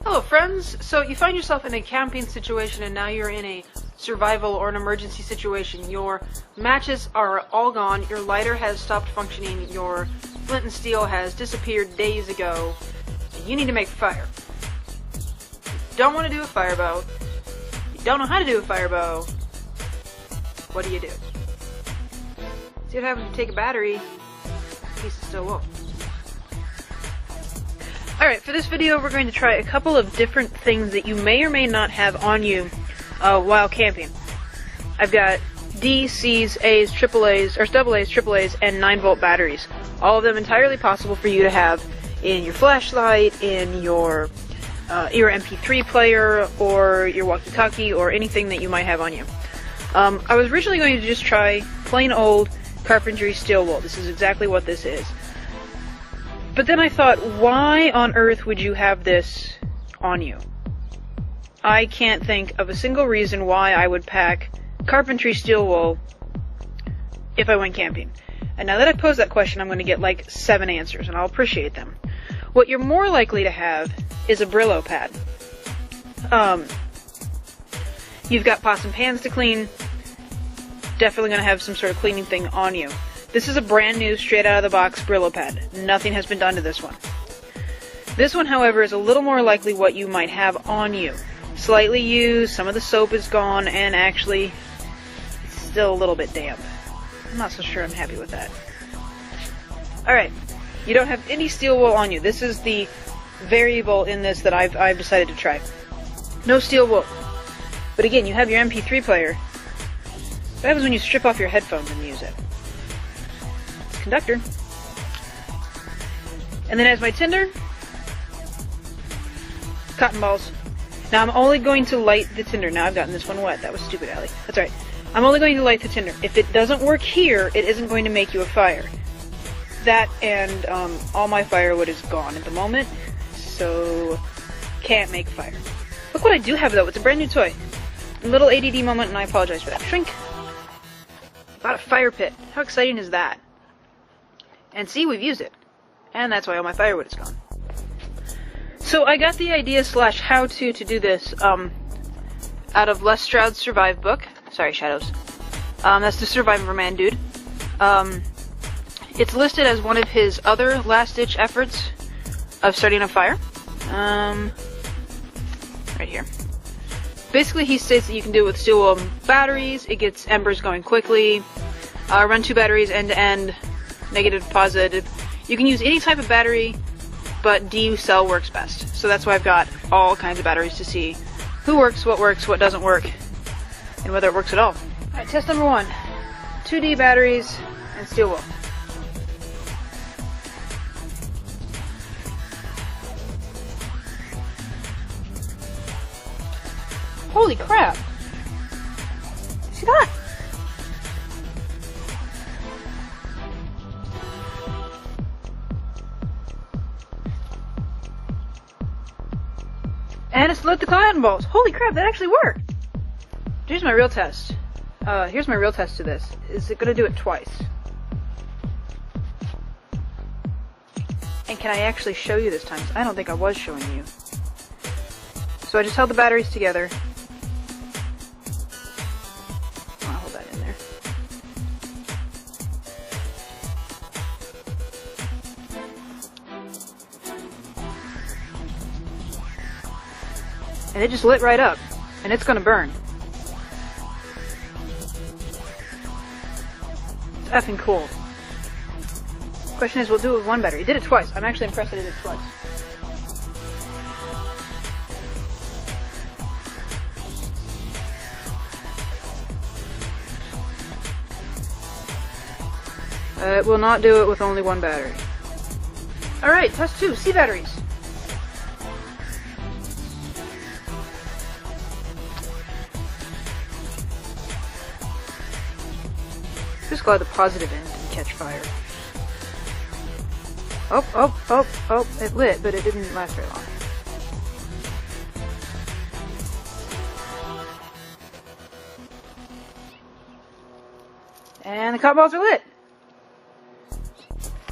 Hello friends! So you find yourself in a camping situation and now you're in a survival or an emergency situation. Your matches are all gone, your lighter has stopped functioning, your flint and steel has disappeared days ago, and you need to make fire. You don't want to do a fire bow, you don't know how to do a fire bow. What do? See what happens if you take a battery, piece of steel wool. Alright, for this video we're going to try a couple of different things that you may or may not have on you while camping. I've got D, C's, A's, AAA's, or double A's, AAA's, and 9-volt batteries. All of them entirely possible for you to have in your flashlight, in your MP3 player, or your walkie-talkie, or anything that you might have on you. I was originally going to just try plain old carpentry steel wool. This is exactly what this is. But then I thought, why on earth would you have this on you? I can't think of a single reason why I would pack carpentry steel wool if I went camping. And now that I posed that question, I'm going to get like 7 answers, and I'll appreciate them. What you're more likely to have is a Brillo pad. You've got pots and pans to clean. Definitely going to have some sort of cleaning thing on you. This is a brand new, straight out of the box Brillo pad. Nothing has been done to this one. This one, however, is a little more likely what you might have on you. Slightly used, some of the soap is gone, and actually, it's still a little bit damp. I'm not so sure I'm happy with that. Alright, you don't have any steel wool on you. This is the variable in this that I've decided to try. No steel wool. But again, you have your MP3 player. What happens when you strip off your headphones and use it? Conductor. And then as my tinder, cotton balls. Now I'm only going to light the tinder. Now I've gotten this one wet. That was stupid, Allie. That's alright. I'm only going to light the tinder. If it doesn't work here, it isn't going to make you a fire. That and all my firewood is gone at the moment, so can't make fire. Look what I do have though. It's a brand new toy. A little ADD moment, and I apologize for that. Shrink. Bought a fire pit. How exciting is that? And see, we've used it. And that's why all my firewood is gone. So I got the idea / how-to do this out of Les Stroud's Survive book. Sorry, shadows. That's the Survivor Man dude. It's listed as one of his other last-ditch efforts of starting a fire. Right here. Basically, he states that you can do it with steel wool batteries. It gets embers going quickly. Run 2 batteries end-to-end. Negative, positive. You can use any type of battery, but D cell works best. So that's why I've got all kinds of batteries to see who works, what doesn't work, and whether it works at all. Alright, test number 1. 2D batteries and steel wool. Holy crap! See that? And it's lit the cotton balls. Holy crap, that actually worked! Here's my real test. Here's my real test to this. Is it gonna do it twice? And can I actually show you this time? I don't think I was showing you. So I just held the batteries together. I'll hold that in there. And it just lit right up, and it's gonna burn. It's effing cool. Question is, we'll do it with 1 battery. It did it twice. I'm actually impressed that it did it twice. It will not do it with only 1 battery. Alright, test 2, C batteries. Just glad the positive end didn't catch fire. Oh, it lit, but it didn't last very long. And the cotton balls are lit!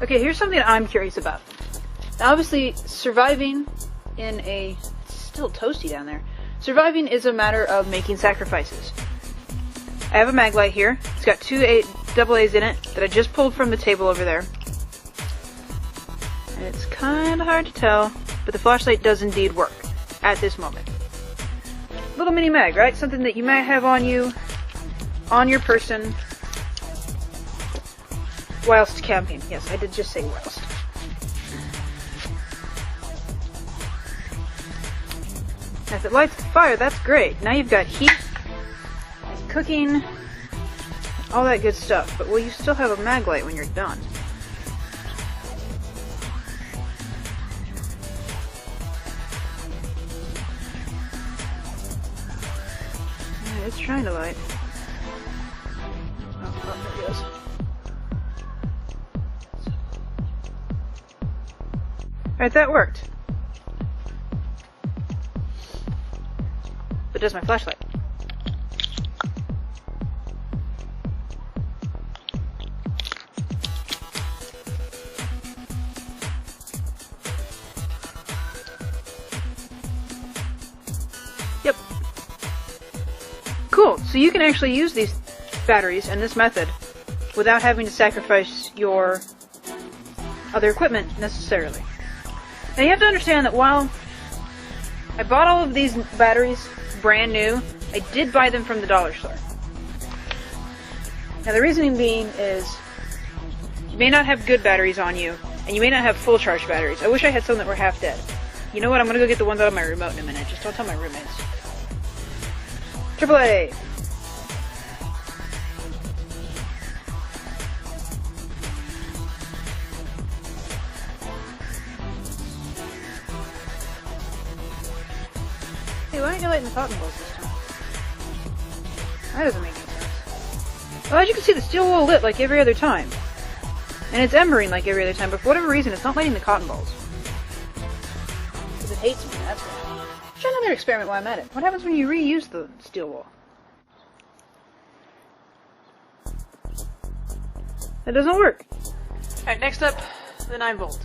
Okay, here's something I'm curious about. Now, obviously, surviving in a still toasty down there. Surviving is a matter of making sacrifices. I have a mag light here. It's got two AA's in it that I just pulled from the table over there. And it's kind of hard to tell, but the flashlight does indeed work at this moment. Little mini mag, right? Something that you might have on you, on your person, whilst camping. Yes, I did just say whilst. Now if it lights the fire, that's great. Now you've got heat, cooking, all that good stuff. But will you still have a mag light when you're done? Yeah, it's trying to light. Oh, there it goes. Alright, that worked. But does my flashlight? Yep. Cool, so you can actually use these batteries and this method without having to sacrifice your other equipment necessarily. Now you have to understand that while I bought all of these batteries brand new, I did buy them from the dollar store. Now the reasoning being is you may not have good batteries on you, and you may not have full charge batteries. I wish I had some that were half dead. You know what, I'm gonna go get the ones out of my remote in a minute. Just don't tell my roommates. AAA! Hey, why aren't you lighting the cotton balls this time? That doesn't make any sense. Well, as you can see, the steel wool lit like every other time. And it's embering like every other time, but for whatever reason, it's not lighting the cotton balls. Because it hates me, that's why. Try another experiment while I'm at it. What happens when you reuse the steel wool? That doesn't work. Alright, next up, the 9-volt.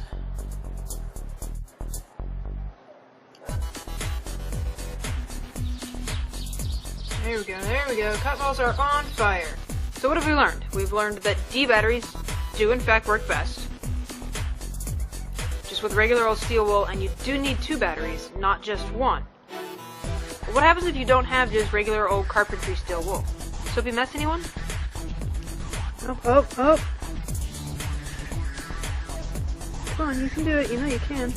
There we go, there we go. Cotton balls are on fire. So what have we learned? We've learned that D batteries do in fact work best. Just with regular old steel wool, and you do need 2 batteries, not just 1. But what happens if you don't have just regular old carpentry steel wool? Soapy mess, anyone? Oh, oh, oh. Come on, you can do it. You know you can.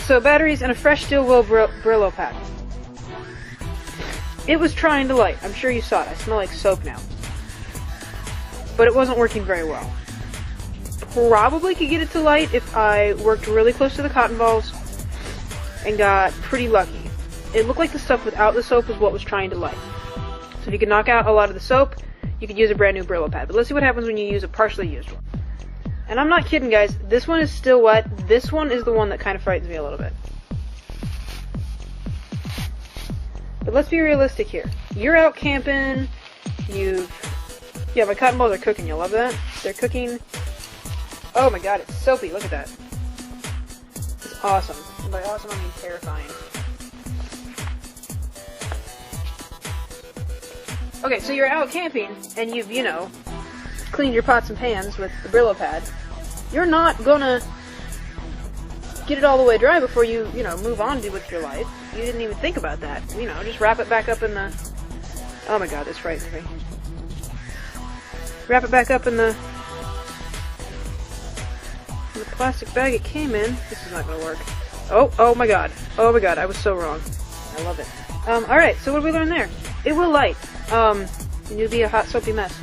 So batteries and a fresh steel wool Brillo pad. It was trying to light. I'm sure you saw it. I smell like soap now. But it wasn't working very well. Probably could get it to light if I worked really close to the cotton balls and got pretty lucky. It looked like the stuff without the soap was what was trying to light. So if you could knock out a lot of the soap, you could use a brand new Brillo pad. But let's see what happens when you use a partially used one. And I'm not kidding, guys. This one is still wet. This one is the one that kind of frightens me a little bit. But let's be realistic here. You're out camping, yeah, my cotton balls are cooking, you love that? They're cooking. Oh my god, it's soapy, look at that. It's awesome. And by awesome, I mean terrifying. Okay, so you're out camping, and you've, cleaned your pots and pans with the Brillo pad. You're not gonna get it all the way dry before you, move on with your life. You didn't even think about that. Just wrap it back up in the... Oh my god, this frightens me. Wrap it back up in the plastic bag it came in. This is not gonna work. Oh my god. Oh my god, I was so wrong. I love it. Alright, so what did we learn there? It will light. And you'll be a hot, soapy mess.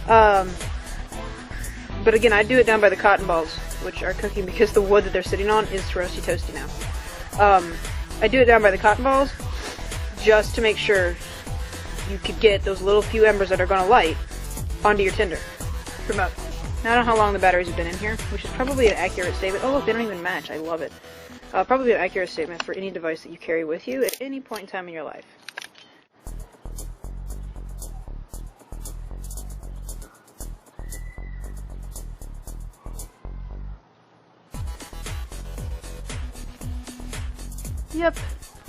But again, I do it down by the cotton balls, which are cooking because the wood that they're sitting on is roasty toasty now. I do it down by the cotton balls just to make sure you could get those little few embers that are going to light onto your tinder. For about, I don't know how long the batteries have been in here, which is probably an accurate statement. Oh look, they don't even match. I love it. Probably an accurate statement for any device that you carry with you at any point in time in your life. Yep,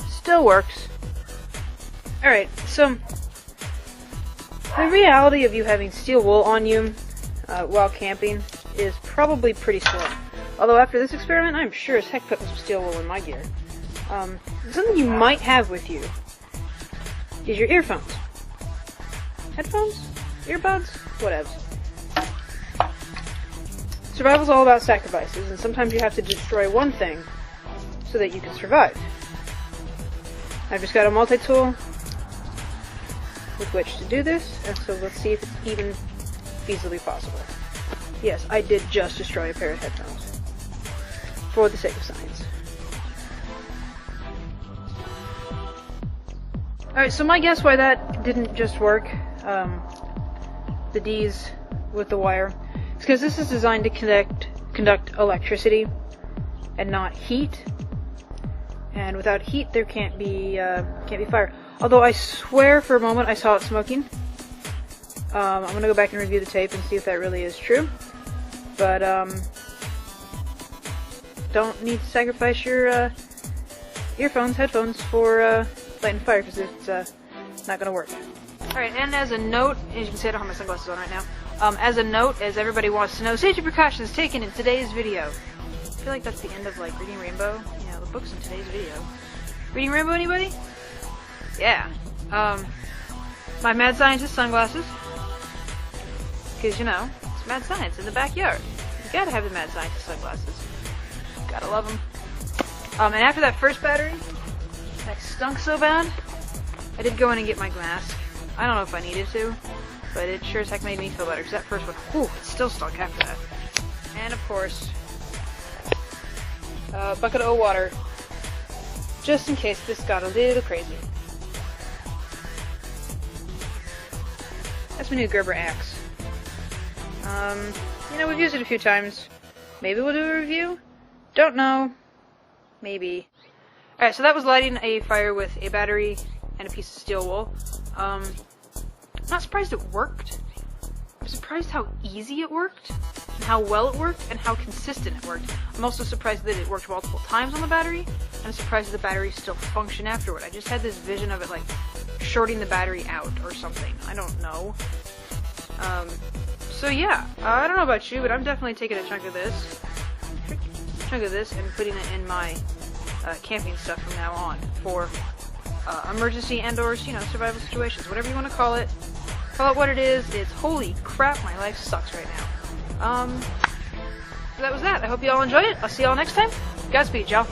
still works. Alright, so the reality of you having steel wool on you while camping is probably pretty slim. Although after this experiment, I'm sure as heck putting some steel wool in my gear. Something you might have with you is your earphones. Headphones? Earbuds? Whatever. Survival's all about sacrifices, and sometimes you have to destroy one thing so that you can survive. I've just got a multi-tool with which to do this, and so let's see if it's even feasibly possible. Yes, I did just destroy a pair of headphones. For the sake of science. Alright, so my guess why that didn't just work, the D's with the wire, is because this is designed to conduct electricity and not heat. And without heat, there can't be fire. Although I swear for a moment I saw it smoking. I'm gonna go back and review the tape and see if that really is true. But don't need to sacrifice your earphones, headphones for lighting fire, because it's not gonna work. Alright, and as a note, as you can see I don't have my sunglasses on right now. As a note, as everybody wants to know, safety precautions taken in today's video. I feel like that's the end of like Reading Rainbow. You know, the books in today's video. Reading Rainbow, anybody? Yeah. My mad scientist sunglasses. Because, you know, it's mad science in the backyard. You gotta have the mad scientist sunglasses. Gotta love them. And after that first battery, that stunk so bad, I did go in and get my mask. I don't know if I needed to, but it sure as heck made me feel better, because that first one, whew, it still stunk after that. And of course, a bucket of water, just in case this got a little crazy. That's my new Gerber axe. You know, we've used it a few times. Maybe we'll do a review? Don't know. Maybe. Alright, so that was lighting a fire with a battery and a piece of steel wool. I'm not surprised it worked. I'm surprised how easy it worked, and how well it worked, and how consistent it worked. I'm also surprised that it worked multiple times on the battery, and I'm surprised that the battery still functioned afterward. I just had this vision of it like shorting the battery out or something. I don't know. So yeah, I don't know about you, but I'm definitely taking a chunk of this and putting it in my camping stuff from now on for emergency and/or, you know, survival situations, whatever you want to call it. Call it what it is. It's holy crap, my life sucks right now. So that was that. I hope you all enjoyed it. I'll see y'all next time. Godspeed, y'all.